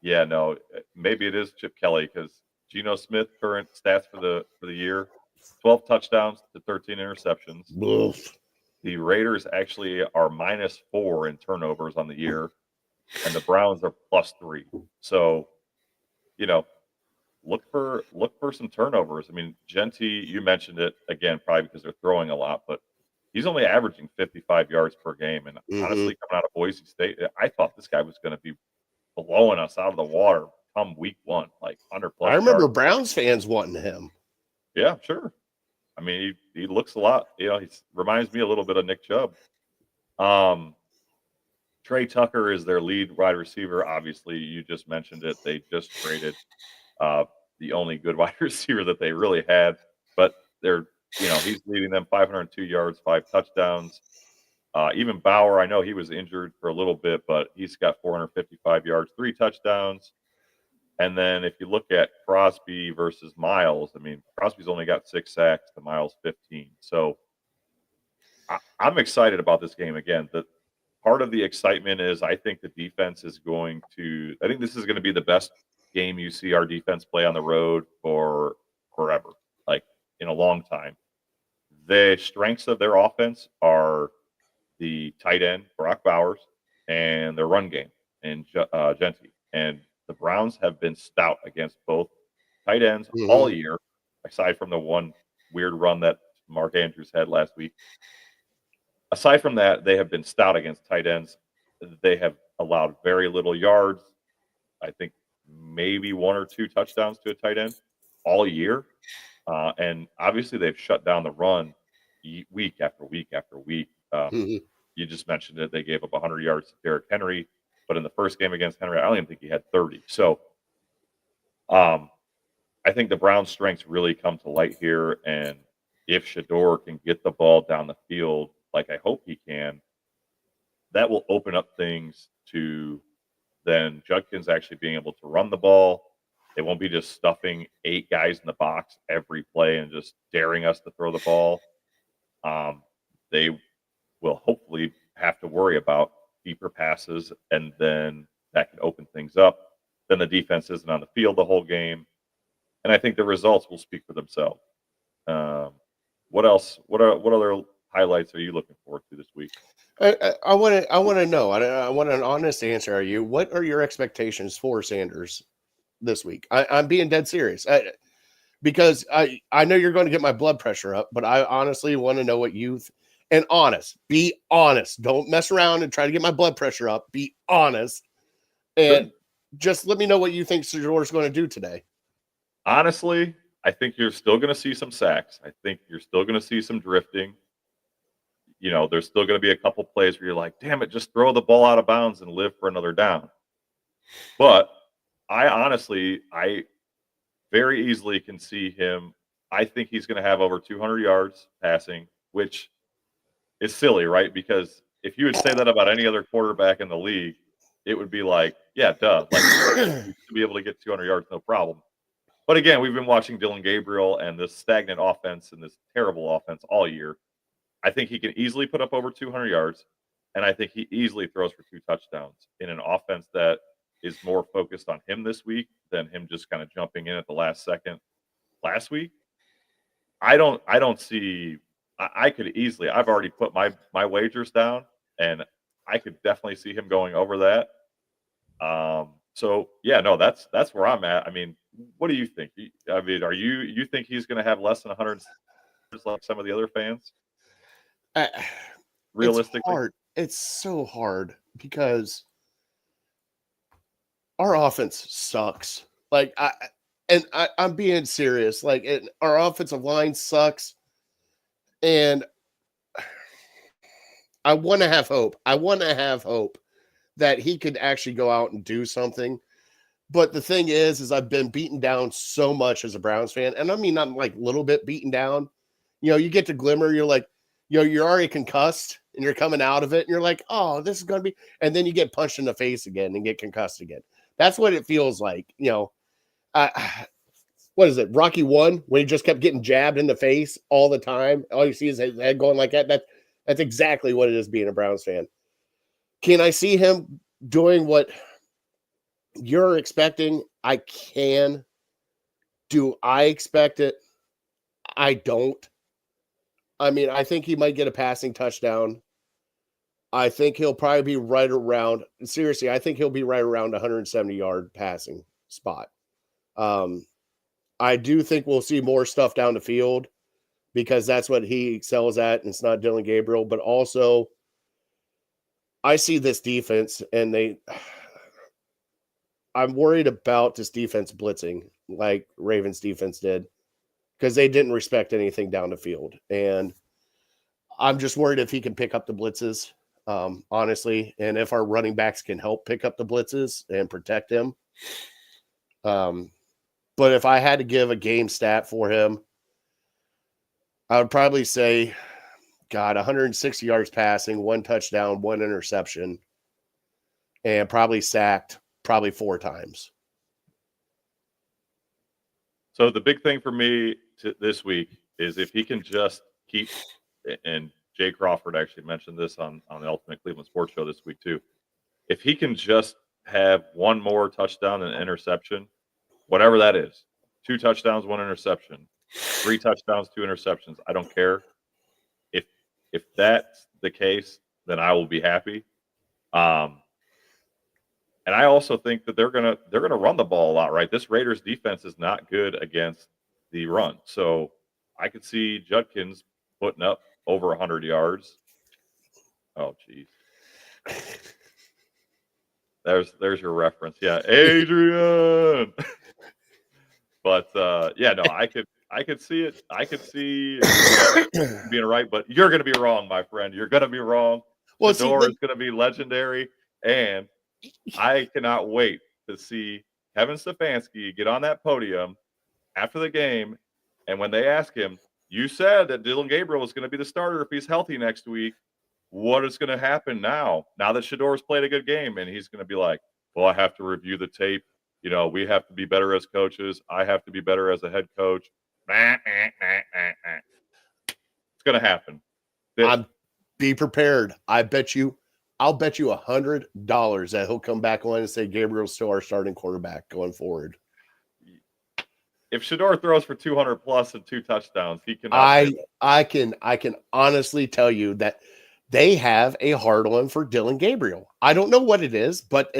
Speaker 2: yeah, no, maybe it is Chip Kelly, because Geno Smith current stats for the year: 12 touchdowns to 13 interceptions.
Speaker 1: Oof.
Speaker 2: The Raiders actually are -4 in turnovers on the year, and the Browns are +3. So, look for some turnovers. I mean, Genty, you mentioned it again, probably because they're throwing a lot, but he's only averaging 55 yards per game. And honestly, coming out of Boise State, I thought this guy was going to be blowing us out of the water come week 1, like 100+.
Speaker 1: I remember
Speaker 2: yards.
Speaker 1: Browns fans wanting him.
Speaker 2: Yeah, sure. I mean, he looks a lot. He reminds me a little bit of Nick Chubb. Trey Tucker is their lead wide receiver. Obviously, you just mentioned it. They just traded the only good wide receiver that they really had, but he's leading them 502 yards, 5 touchdowns. Even Bauer, I know he was injured for a little bit, but he's got 455 yards, 3 touchdowns. And then if you look at Crosby versus Miles, I mean, Crosby's only got 6 sacks to Miles 15. So I'm excited about this game again. The part of the excitement is I think the defense is going to. I think this is going to be the best game you see our defense play on the road for forever, like in a long time. The strengths of their offense are the tight end Brock Bowers and their run game and Genty. And the Browns have been stout against both tight ends all year, aside from the one weird run that Mark Andrews had last week. Aside from that, they have been stout against tight ends. They have allowed very little yards. I think maybe 1 or 2 touchdowns to a tight end all year. And obviously, they've shut down the run week after week after week. You just mentioned it. They gave up 100 yards to Derrick Henry. But in the first game against Henry, I don't even think he had 30. So I think the Browns' strengths really come to light here. And if Shedeur can get the ball down the field, like I hope he can, that will open up things to then Judkins actually being able to run the ball. They won't be just stuffing 8 guys in the box every play and just daring us to throw the ball. They will hopefully have to worry about deeper passes, and then that can open things up. Then the defense isn't on the field the whole game. And I think the results will speak for themselves. What else? What other highlights are you looking forward to this week?
Speaker 1: I want to know. I want an honest answer. What are your expectations for Sanders this week? I'm being dead serious. Because I know you're going to get my blood pressure up, but I honestly want to know what and honest. Be honest. Don't mess around and try to get my blood pressure up. Be honest. And just let me know what you think Shedeur's going to do today.
Speaker 2: Honestly, I think you're still going to see some sacks. I think you're still going to see some drifting. You know, there's still going to be a couple plays where you're like, damn it, just throw the ball out of bounds and live for another down. But I very easily can see him. I think he's going to have over 200 yards passing, which is silly, right? Because if you would say that about any other quarterback in the league, it would be like, yeah, duh. Like, you should be able to get 200 yards, no problem. But again, we've been watching Dillon Gabriel and this stagnant offense and this terrible offense all year. I think he can easily put up over 200 yards, and I think he easily throws for 2 touchdowns in an offense that is more focused on him this week than him just kind of jumping in at the last second last week. I don't see. I could easily. I've already put my wagers down, and I could definitely see him going over that. So yeah, no, that's where I'm at. I mean, what do you think? I mean, you think he's going to have less than 100 like some of the other fans? Realistically,
Speaker 1: it's hard. It's so hard because our offense sucks. Like I'm being serious. Like our offensive line sucks, and I want to have hope. I want to have hope that he could actually go out and do something. But the thing is I've been beaten down so much as a Browns fan, and I mean not like a little bit beaten down. You know, you get to glimmer, you're like, you're already concussed, and you're coming out of it, and you're like, oh, this is going to be, and then you get punched in the face again and get concussed again. That's what it feels like. You know, what is it? Rocky 1, when he just kept getting jabbed in the face all the time. All you see is his head going like that. That's exactly what it is being a Browns fan. Can I see him doing what you're expecting? I can. Do I expect it? I don't. I mean, I think he might get a passing touchdown. I think he'll probably be right around, seriously, I think he'll be right around 170-yard passing spot. I do think we'll see more stuff down the field because that's what he excels at, and it's not Dillon Gabriel. But also, I see this defense, and I'm worried about this defense blitzing like Ravens defense did because they didn't respect anything down the field. And I'm just worried if he can pick up the blitzes, honestly, and if our running backs can help pick up the blitzes and protect him. But if I had to give a game stat for him, I would probably say, 160 yards passing, 1 touchdown, 1 interception, and probably sacked 4 times.
Speaker 2: So the big thing for me this week is if he can just keep, and Jay Crawford actually mentioned this on the Ultimate Cleveland Sports Show this week too. If he can just have one more touchdown and interception, whatever that is, 2 touchdowns, 1 interception, 3 touchdowns, 2 interceptions, I don't care. If that's the case, then I will be happy. And I also think that they're gonna run the ball a lot, right? This Raiders defense is not good against the run, so I could see Judkins putting up over 100 yards. Oh, geez. There's your reference. Yeah, Adrian. But yeah, no, I could see it. I could see it being right, but you're going to be wrong, my friend. You're going to be wrong.
Speaker 1: Well,
Speaker 2: Shedeur is going to be legendary, and I cannot wait to see Kevin Stefanski get on that podium after the game, and when they ask him, "You said that Dillon Gabriel was going to be the starter if he's healthy next week. What is going to happen now? Now that Shedeur's played a good game," and he's going to be like, "Well, I have to review the tape. You know, we have to be better as coaches. I have to be better as a head coach." It's going to happen.
Speaker 1: Be prepared. I'll bet you $100 that he'll come back on and say Gabriel's still our starting quarterback going forward.
Speaker 2: If Shedeur throws for 200 plus and 2 touchdowns, he can.
Speaker 1: I can honestly tell you that they have a hard on for Dillon Gabriel. I don't know what it is, but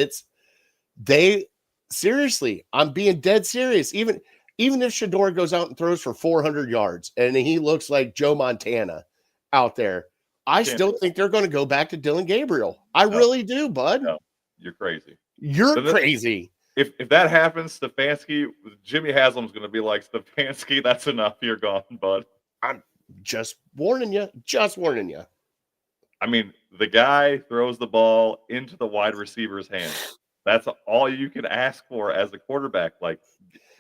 Speaker 1: seriously, I'm being dead serious. Even if Shedeur goes out and throws for 400 yards and he looks like Joe Montana out there, I still think they're going to go back to Dillon Gabriel. I really do, bud.
Speaker 2: No, you're crazy.
Speaker 1: You're crazy.
Speaker 2: If that happens, Stefanski, Jimmy Haslam's going to be like, "Stefanski, that's enough. You're gone, bud."
Speaker 1: I'm just warning you. Just warning you.
Speaker 2: I mean, the guy throws the ball into the wide receiver's hands. That's all you can ask for as a quarterback. Like,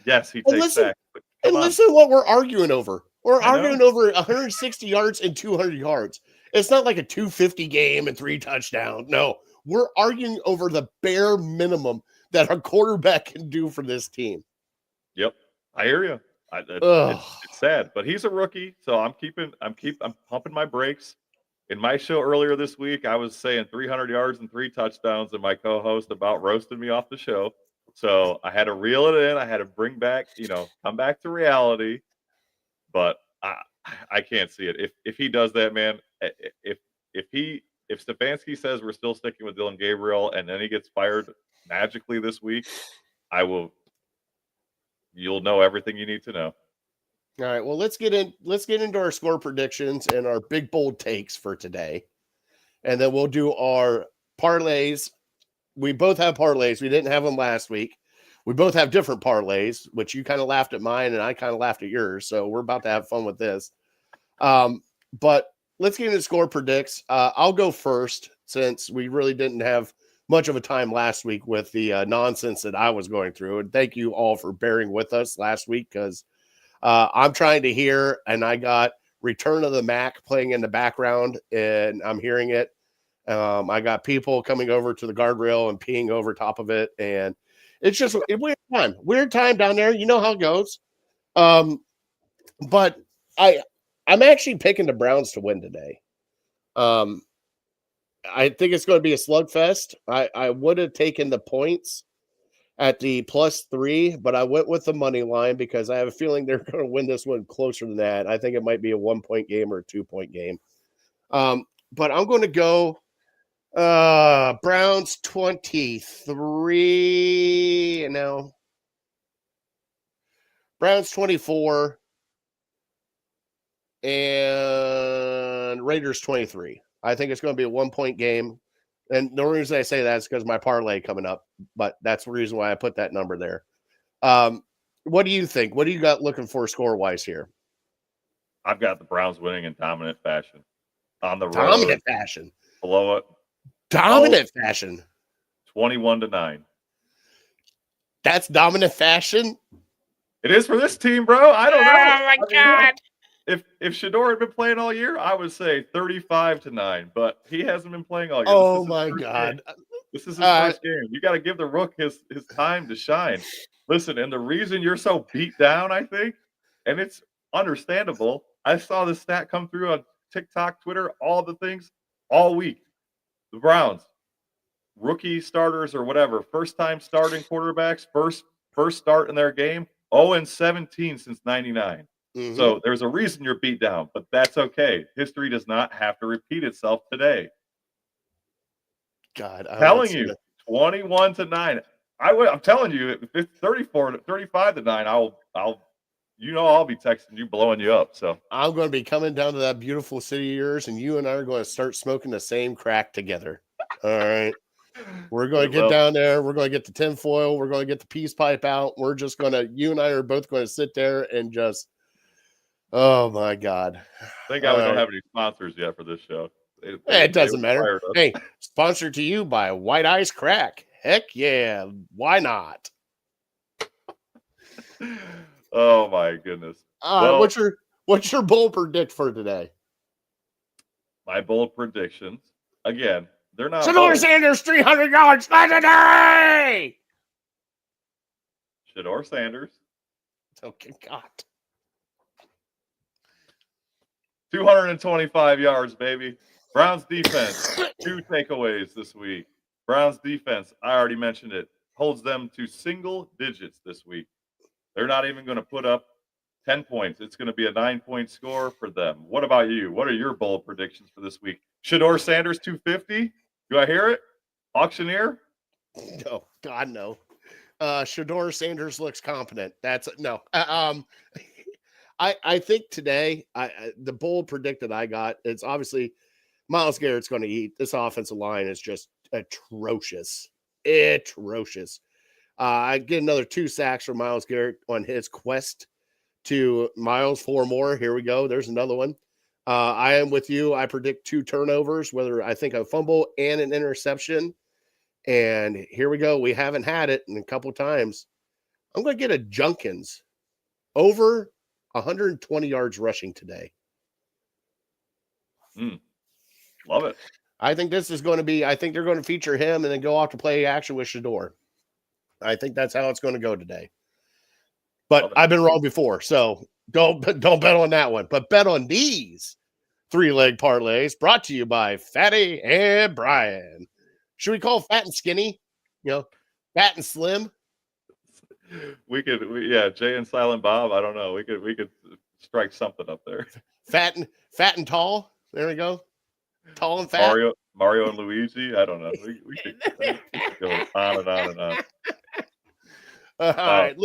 Speaker 2: yes, he takes sacks.
Speaker 1: Listen to what we're arguing over. We're arguing over 160 yards and 200 yards. It's not like a 250 game and 3 touchdowns. No, we're arguing over the bare minimum that a quarterback can do for this team.
Speaker 2: Yep, I hear you. It's sad, but he's a rookie, so I'm pumping my brakes. In my show earlier this week, I was saying 300 yards and 3 touchdowns, and my co-host about roasted me off the show. So I had to reel it in. I had to come back to reality. But I can't see it. If he does that, man, if Stefanski says we're still sticking with Dillon Gabriel and then he gets fired magically this week, you'll know everything you need to know.
Speaker 1: All right, well, let's get into our score predictions and our big bold takes for today. And then we'll do our parlays. We both have parlays. We didn't have them last week. We both have different parlays, which you kind of laughed at mine and I kind of laughed at yours. So we're about to have fun with this. But let's get into score predicts. I'll go first since we really didn't have much of a time last week with the nonsense that I was going through. And thank you all for bearing with us last week because I'm trying to hear, and I got Return of the Mac playing in the background, and I'm hearing it. I got people coming over to the guardrail and peeing over top of it, and it's just a weird time down there. You know how it goes. But I'm actually picking the Browns to win today. I think it's going to be a slugfest. I would have taken the points at the +3, but I went with the money line because I have a feeling they're going to win this one closer than that. I think it might be a 1-point game or a 2-point game. But I'm going to go Browns 23. No. Browns 24 and Raiders 23. I think it's going to be a 1-point game. And the reason I say that is because my parlay coming up, but that's the reason why I put that number there. What do you think? What do you got looking for score-wise here?
Speaker 2: I've got the Browns winning in dominant fashion. On the road.
Speaker 1: Dominant fashion.
Speaker 2: Below it.
Speaker 1: Dominant fashion.
Speaker 2: 21-9.
Speaker 1: That's dominant fashion?
Speaker 2: It is for this team, bro. I don't know.
Speaker 3: Oh, my God.
Speaker 2: If Shedeur had been playing all year, I would say 35-9, but he hasn't been playing all year.
Speaker 1: Oh, my God.
Speaker 2: This is his first game. You got to give the Rook his time to shine. Listen, and the reason you're so beat down, I think, and it's understandable. I saw this stat come through on TikTok, Twitter, all the things all week. The Browns, rookie starters or whatever, first time starting quarterbacks, first start in their game, 0-17 since '99.
Speaker 1: Mhm.
Speaker 2: So there's a reason you're beat down, but that's okay. History does not have to repeat itself today.
Speaker 1: God,
Speaker 2: Telling you, 21-9. I'm telling you, if it's 35-9, I'll be texting you, blowing you up. So
Speaker 1: I'm going to be coming down to that beautiful city of yours, and you and I are going to start smoking the same crack together. All right. We're going to get down there. We're going to get the tinfoil. We're going to get the peace pipe out. We're just going to, you and I are both going to sit there and just, oh my God.
Speaker 2: Thank God we don't have any sponsors yet for this show.
Speaker 1: It doesn't matter. Hey, sponsored to you by White Ice Crack. Heck yeah. Why not?
Speaker 2: Oh my goodness.
Speaker 1: What's your bold predict for today?
Speaker 2: My bold predictions, again, they're not.
Speaker 1: Shedeur Sanders 300 yards today.
Speaker 2: Shedeur Sanders.
Speaker 1: Okay, God.
Speaker 2: 225 yards, baby. Browns defense, 2 takeaways this week. Browns defense, I already mentioned it, holds them to single digits this week. They're not even going to put up 10 points. It's going to be a 9-point score for them. What about you? What are your bold predictions for this week? Shedeur Sanders 250? Do I hear it? Auctioneer?
Speaker 1: No, God, no. Shedeur Sanders looks competent. That's no. I think today, the bold predict that I got, it's obviously Myles Garrett's going to eat. This offensive line is just atrocious. Atrocious. I get another 2 sacks from Myles Garrett on his quest to Miles 4 more. Here we go. There's another one. I am with you. I predict 2 turnovers, whether I think a fumble and an interception. And here we go. We haven't had it in a couple times. I'm going to get a Junkins over 120 yards rushing today.
Speaker 2: Love it.
Speaker 1: I think this is going to be, I think they're going to feature him and then go off to play action with Shedeur. I think that's how it's going to go today. But I've been wrong before, so don't bet on that one. But bet on these 3-leg parlays brought to you by Fatty and Brian. Should we call Fat and Skinny? Fat and Slim?
Speaker 2: Jay and Silent Bob. I don't know. We could strike something up there.
Speaker 1: Fat and tall. There we go. Tall and fat.
Speaker 2: Mario and Luigi. I don't know. We could go on and on and on.
Speaker 1: All right.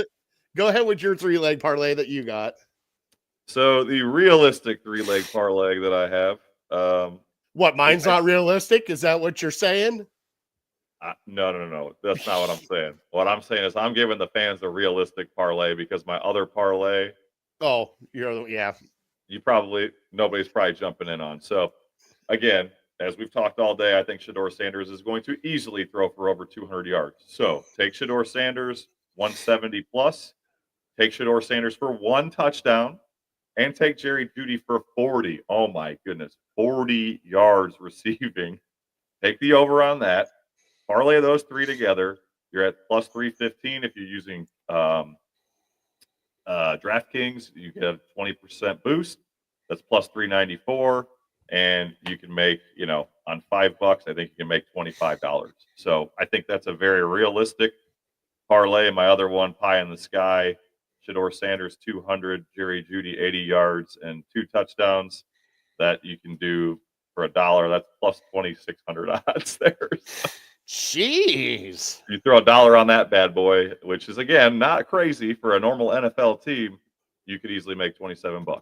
Speaker 1: Go ahead with your 3-leg parlay that you got.
Speaker 2: So the realistic 3-leg parlay that I have.
Speaker 1: What, mine's not realistic? Is that what you're saying?
Speaker 2: No. That's not what I'm saying. What I'm saying is I'm giving the fans a realistic parlay because my other parlay.
Speaker 1: Oh,
Speaker 2: Nobody's probably jumping in on. So again, as we've talked all day, I think Shedeur Sanders is going to easily throw for over 200 yards. So take Shedeur Sanders 170 plus. Take Shedeur Sanders for 1 touchdown. And take Jerry Jeudy for 40. Oh, my goodness. 40 yards receiving. Take the over on that. Parlay those 3 together. You're at plus 315 if you're using DraftKings. You get a 20% boost. That's plus 394. And you can make, on $5, I think you can make $25. So I think that's a very realistic parlay. My other one, pie in the sky. Shedeur Sanders 200, Jerry Jeudy 80 yards and 2 touchdowns that you can do for $1. That's plus 2,600 odds there.
Speaker 1: Jeez.
Speaker 2: You throw $1 on that bad boy, which is again not crazy for a normal NFL team. You could easily make $27.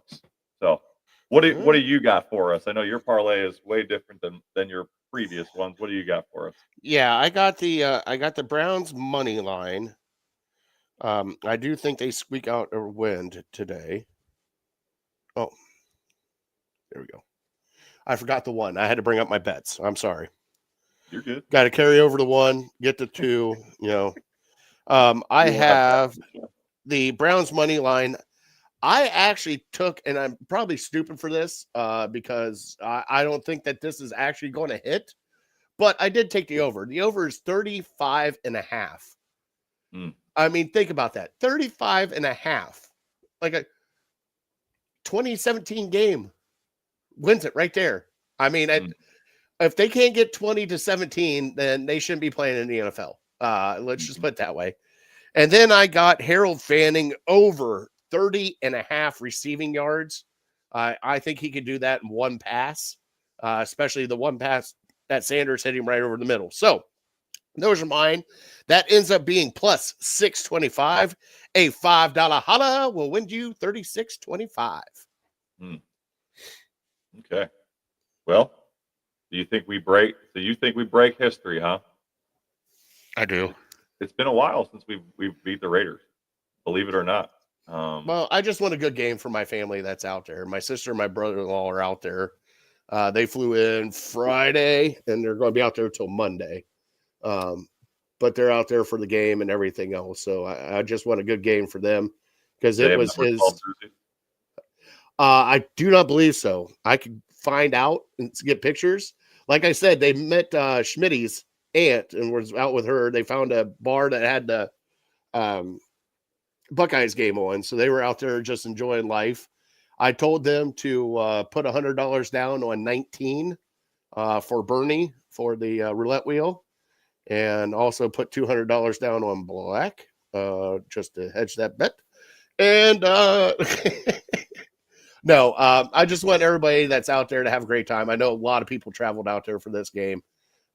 Speaker 2: So what do you got for us? I know your parlay is way different than your previous ones. What do you got for us?
Speaker 1: Yeah, I got the Browns money line. I do think they squeak out a win today. Oh, there we go. I forgot the 1. I had to bring up my bets. I'm sorry.
Speaker 2: You're good.
Speaker 1: Got to carry over the 1, get the 2. I have the Browns money line. I actually took, and I'm probably stupid for this because I don't think that this is actually going to hit. but I did take the over. The over is 35.5.
Speaker 2: Mm.
Speaker 1: I mean, think about that. 35.5. Like a 2017 game wins it right there. I mean, if they can't get 20-17, then they shouldn't be playing in the NFL. Let's just put it that way. And then I got Harold Fanning over 30.5 receiving yards. I think he could do that in one pass, especially the one pass that Sanders hit him right over the middle. So those are mine. That ends up being plus 625. A $5 holla will win you $36.25.
Speaker 2: Okay. Well, do you think we break history, huh?
Speaker 1: I do.
Speaker 2: It's been a while since we've beat the Raiders, believe it or not.
Speaker 1: Well, I just want a good game for my family that's out there. My sister and my brother-in-law are out there. They flew in Friday, and they're going to be out there till Monday. But they're out there for the game and everything else. So I just want a good game for them because it was his. I do not believe so. I could find out and get pictures. Like I said, they met Schmitty's aunt and was out with her. They found a bar that had the Buckeyes game on, so they were out there just enjoying life. I told them to put $100 down on 19 for Bernie for the roulette wheel, and also put $200 down on black just to hedge that bet. And no, I just want everybody that's out there to have a great time. I know a lot of people traveled out there for this game.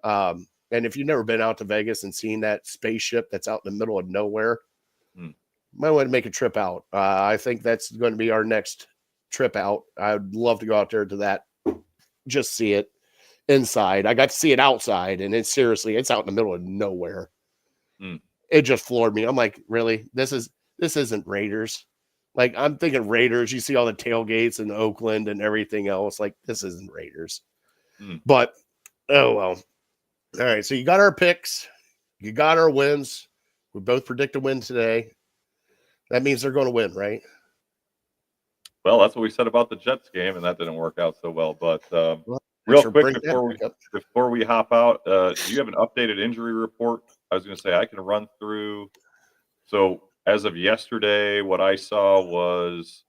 Speaker 1: And if you've never been out to Vegas and seen that spaceship that's out in the middle of nowhere, might want to make a trip out. I think that's going to be our next trip out. I'd love to go out there to that, just see it inside. I got to see it outside, and it's out in the middle of nowhere. It just floored me. I'm like, really? This isn't Raiders. Like, I'm thinking Raiders. You see all the tailgates in Oakland and everything else. Like, this isn't Raiders. But, oh, well. All right, so you got our picks. You got our wins. We both predict a win today. That means they're going to win, right?
Speaker 2: Well, that's what we said about the Jets game, and that didn't work out so well. But real quick, before we hop out, do you have an updated injury report? I was going to say I can run through. So as of yesterday, what I saw was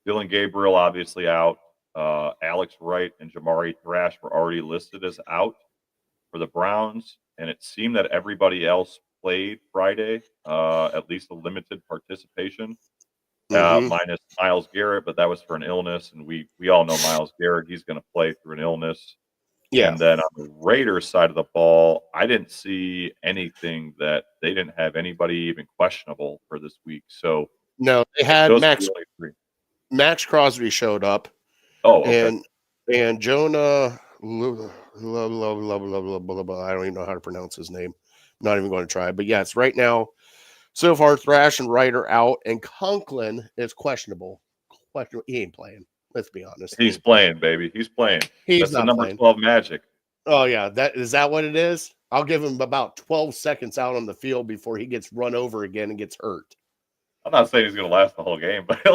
Speaker 2: Dillon Gabriel obviously out. Alex Wright and Jamari Thrash were already listed as out for the Browns, and it seemed that everybody else played Friday, at least a limited participation, minus Myles Garrett, but that was for an illness, and we all know Myles Garrett, he's going to play through an illness. Yeah. And then on the Raiders side of the ball, I didn't see anything that they didn't have anybody even questionable for this week. So
Speaker 1: no, they had Max Crosby showed up.
Speaker 2: Oh, okay.
Speaker 1: And Jonah, I don't even know how to pronounce his name. I'm not even going to try. But yes, right now, so far, Thrash and Wright are out, and Conklin is questionable. He ain't playing. Let's be honest.
Speaker 2: He's playing, baby. He's playing. That's the number 12 magic.
Speaker 1: Oh, yeah. Is that what it is? I'll give him about 12 seconds out on the field before he gets run over again and gets hurt.
Speaker 2: I'm not saying he's going to last the whole game, but he'll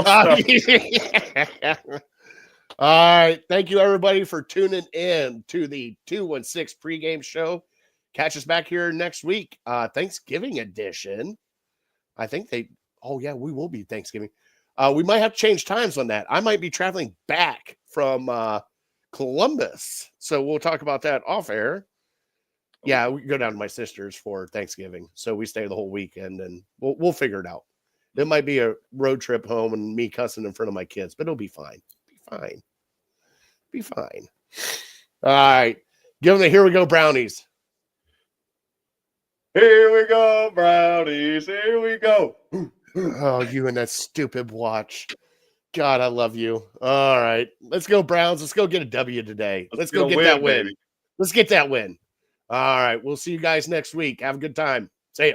Speaker 1: All right. Thank you, everybody, for tuning in to the 216 pregame show. Catch us back here next week. Thanksgiving edition. I think we will be Thanksgiving. We might have to change times on that. I might be traveling back from Columbus. So we'll talk about that off air. Yeah, we go down to my sister's for Thanksgiving. So we stay the whole weekend, and we'll figure it out. It might be a road trip home and me cussing in front of my kids, but it'll be fine. Be fine. All right. Give them the Here We Go Brownies.
Speaker 2: Here we go, Brownies. Here we go.
Speaker 1: Oh, you and that stupid watch. God, I love you. All right. Let's go, Browns. Let's go get a W today. Let's go get that win. Let's get that win. All right. We'll see you guys next week. Have a good time. See ya.